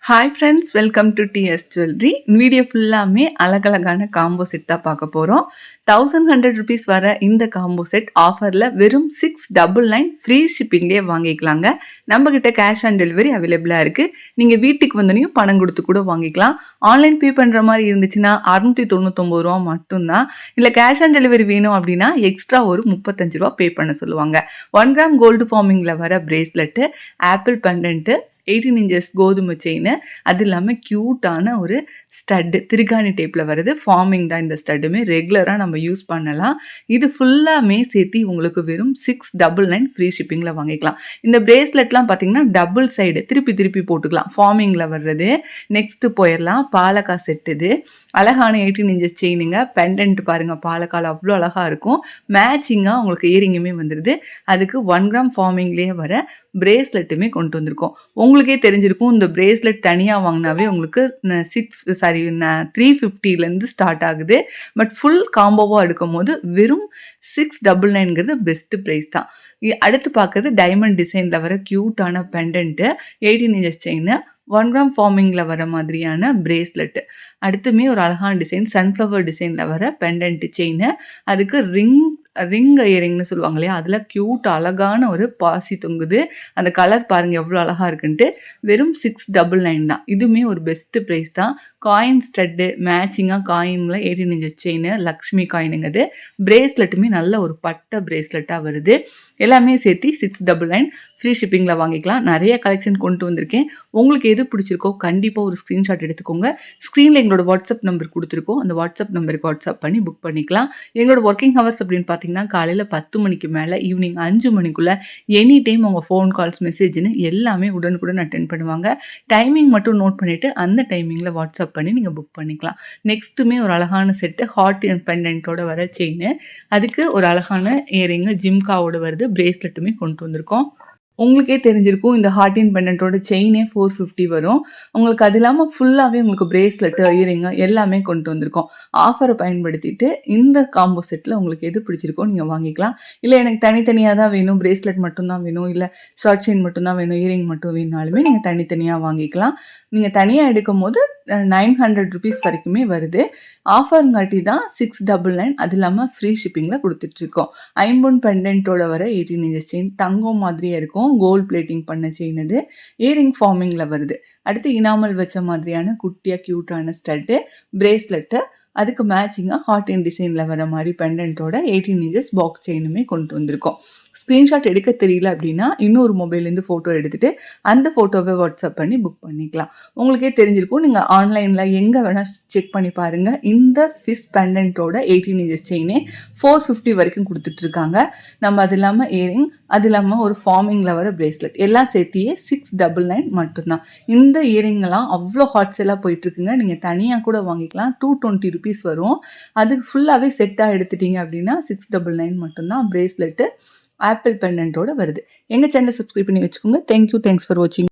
Hi friends, welcome to DS jewellery. Video ஃபுல்லாமே அழகழகான combo set தான் பார்க்க போகிறோம். 1100 ருபீஸ் வர இந்த காம்போ செட் ஆஃபரில் வெறும் 699 ஃப்ரீ ஷிப்பிங்லேயே வாங்கிக்கலாங்க. நம்மக்கிட்ட கேஷ் ஆன் டெலிவரி அவைலபிளாக இருக்குது. நீங்கள் வீட்டுக்கு வந்தோடனையும் பணம் கொடுத்து கூட வாங்கிக்கலாம். ஆன்லைன் பே பண்ணுற மாதிரி இருந்துச்சுன்னா 699 ரூபா மட்டும்தான். இல்லை கேஷ் ஆன் டெலிவரி வேணும் அப்படின்னா எக்ஸ்ட்ரா ஒரு 35 ரூபா பே பண்ண சொல்லுவாங்க. 1 கிராம் கோல்டு ஃபார்மிங்கில் வர பிரேஸ்லெட்டு, ஆப்பிள் பெண்டன்ட்டு, 18 இன்ச்சஸ் கோதுமை செயின், அது இல்லாமல் க்யூட்டான ஒரு ஸ்டட்டு திருகாணி டைப்பில் வருது. ஃபார்மிங் தான் இந்த ஸ்டட்டுமே, ரெகுலராக நம்ம யூஸ் பண்ணலாம். இது ஃபுல்லாமே சேர்த்து உங்களுக்கு வெறும் 699 ஃப்ரீ ஷிப்பிங்கில் வாங்கிக்கலாம். இந்த பிரேஸ்லெட்லாம் பார்த்தீங்கன்னா டபுள் சைடு திருப்பி திருப்பி போட்டுக்கலாம், ஃபார்மிங்கில் வர்றது. நெக்ஸ்ட்டு போயிடலாம். பாலக்கா செட். இது அழகான 18 இன்ச்சஸ் செயினுங்க. பெண்டன்ட் பாருங்கள், பாலக்கால் அவ்வளோ அழகாக இருக்கும். மேட்சிங்காக உங்களுக்கு இயரிங்குமே வந்துடுது. அதுக்கு 1 கிராம் ஃபார்மிங்லேயே வர பிரேஸ்லெட்டுமே கொண்டு வந்திருக்கோம். உங்களுக்கே தெரிஞ்சிருக்கும், இந்த பிரேஸ்லெட் தனியாக வாங்கினாவே உங்களுக்கு 350லேருந்து ஸ்டார்ட் ஆகுது. பட் ஃபுல் காம்போவாக எடுக்கும் போது வெறும் 699ங்கிறது பெஸ்ட்டு ப்ரைஸ் தான். அடுத்து பார்க்குறது டைமண்ட் டிசைனில் வர க்யூட்டான பெண்டன்ட்டு, 18 இன்ச்சஸ் செயின், 1 கிராம் ஃபார்மிங்கில் வர மாதிரியான பிரேஸ்லெட்டு. அடுத்துமே ஒரு அழகான டிசைன், சன்ஃப்ளவர் டிசைனில் வர பெண்டன்ட் செயின். அதுக்கு ரிங் இயரிங்னு சொல்லுவாங்க இல்லையா, அதில் க்யூட் அழகான ஒரு பாசி தொங்குது. அந்த கலர் பாருங்கள் எவ்வளோ அழகாக இருக்குன்ட்டு. வெறும் 699 தான். இதுவுமே ஒரு பெஸ்ட்டு ப்ரைஸ் தான். காயின் ஸ்டட்டு மேட்சிங்காக காயினில் 18 இன்ச்சஸ் செயின், லக்ஷ்மி காயினுங்க. அது பிரேஸ்லெட்டுமே நல்ல ஒரு பட்டை பிரேஸ்லெட்டாக வருது. எல்லாமே சேர்த்து 699 ஃப்ரீ ஷிப்பிங்கில் வாங்கிக்கலாம். நிறைய கலெக்ஷன் கொண்டு வந்திருக்கேன். உங்களுக்கு எது பிடிச்சிருக்கோ கண்டிப்பாக ஒரு ஸ்க்ரீன்ஷாட் எடுத்துக்கோங்க. ஸ்க்ரீனில் எங்களோட வாட்ஸ்அப் நம்பர் கொடுத்துருக்கோம். அந்த வாட்ஸ்அப் நம்பருக்கு வாட்ஸ்அப் பண்ணி புக் பண்ணிக்கலாம். எங்களோட ஒர்க்கிங் ஹவர்ஸ் அப்படின்னு பார்த்தீங்கன்னா காலையில் 10 மணிக்கு மேலே ஈவினிங் 5 மணிக்குள்ளே எனி டைம் உங்கள் ஃபோன் கால்ஸ் மெசேஜ்னு எல்லாமே உடனுக்குடன் அட்டென்ட் பண்ணுவாங்க. டைமிங் மட்டும் நோட் பண்ணிவிட்டு அந்த டைமிங்கில் வாட்ஸ்அப் பண்ணி நீங்கள் புக் பண்ணிக்கலாம். நெக்ஸ்ட்டுமே ஒரு அழகான செட்டு, ஹார்ட் அண்ட் பெண்டன்ட்டோட வர செயின், அதுக்கு ஒரு அழகான இயரிங்கு ஜிம்காவோட வருது. பிரேஸ்லெட்டுமே கொண்டு வந்திருக்கோம். உங்களுக்கே தெரிஞ்சிருக்கும், இந்த ஹார்டின் பெண்டன்ட்டோட செயினே 450 வரும். உங்களுக்கு அது இல்லாமல் ஃபுல்லாகவே உங்களுக்கு பிரேஸ்லெட்டு, இயரிங்கு எல்லாமே கொண்டு வந்திருக்கோம். ஆஃபரை பயன்படுத்திட்டு இந்த காம்போ செட்டில் உங்களுக்கு எது பிடிச்சிருக்கோ நீங்கள் வாங்கிக்கலாம். இல்லை எனக்கு தனித்தனியாக தான் வேணும், பிரேஸ்லெட் மட்டும்தான் வேணும், இல்லை ஷார்ட் செயின் மட்டும்தான் வேணும், இயரிங் மட்டும் வேணுனாலுமே நீங்கள் தனித்தனியாக வாங்கிக்கலாம். நீங்கள் தனியாக எடுக்கும் போது 900 ருபீஸ் வரைக்குமே வருது. ஆஃபருங்காட்டி தான் 699, அது இல்லாமல் ஃப்ரீ ஷிப்பிங்கில் கொடுத்துட்ருக்கோம். ஐம்பொன் பெண்டன்ட்டோட வர 18 இன்ச்சஸ் செயின், தங்கம் மாதிரியே இருக்கும். கோல்ட் பிளேட்டிங் பண்ண செயின். இது இயரிங் ஃபார்மிங்கில் வருது. அடுத்து இனாமல் வச்ச மாதிரியான குட்டியாக க்யூட்டான ஸ்டட்டு, பிரேஸ்லெட்டு, அதுக்கு மேட்சிங்காக ஹார்ட் அண்ட் டிசைனில் வர மாதிரி பெண்டன்ட்டோட 18 இன்ச்சஸ் பாக்ஸ் செயினுமே கொண்டு வந்திருக்கோம். ஸ்க்ரீன்ஷாட் எடுக்க தெரியல அப்படின்னா இன்னொரு மொபைல்லேருந்து ஃபோட்டோ எடுத்துகிட்டு அந்த ஃபோட்டோவை வாட்ஸ்அப் பண்ணி புக் பண்ணிக்கலாம். உங்களுக்கே தெரிஞ்சிருக்கும், நீங்கள் ஆன்லைனில் எங்கே வேணால் செக் பண்ணி பாருங்கள். இந்த ஃபிஷ் பெண்டன்ட்டோட 18 இன்ச்சஸ் செயினே 450 வரைக்கும் கொடுத்துட்ருக்காங்க. நம்ம அது இல்லாமல் இயரிங், அது இல்லாமல் ஒரு ஃபார்மிங்கில் வர பிரேஸ்லெட் எல்லாம் சேர்த்தியே 699 மட்டும்தான். இந்த இயரிங்கெல்லாம் அவ்வளோ ஹாட் சேலாக போயிட்டுருக்குங்க. நீங்கள் தனியாக கூட வாங்கிக்கலாம். 220 ருபீஸ் வரும். அதுக்கு ஃபுல்லாகவே செட்டாக எடுத்துட்டீங்க அப்படின்னா 699 மட்டும்தான். பிரேஸ்லெட்டு, ஆப்பிள் பெண்டன்ட்டோட வருது. எங்கள் சேனலை சப்ஸ்கிரைப் பண்ணி வச்சுக்கோங்க. தேங்க்யூ, தேங்க்ஸ் ஃபார் வாட்சிங்.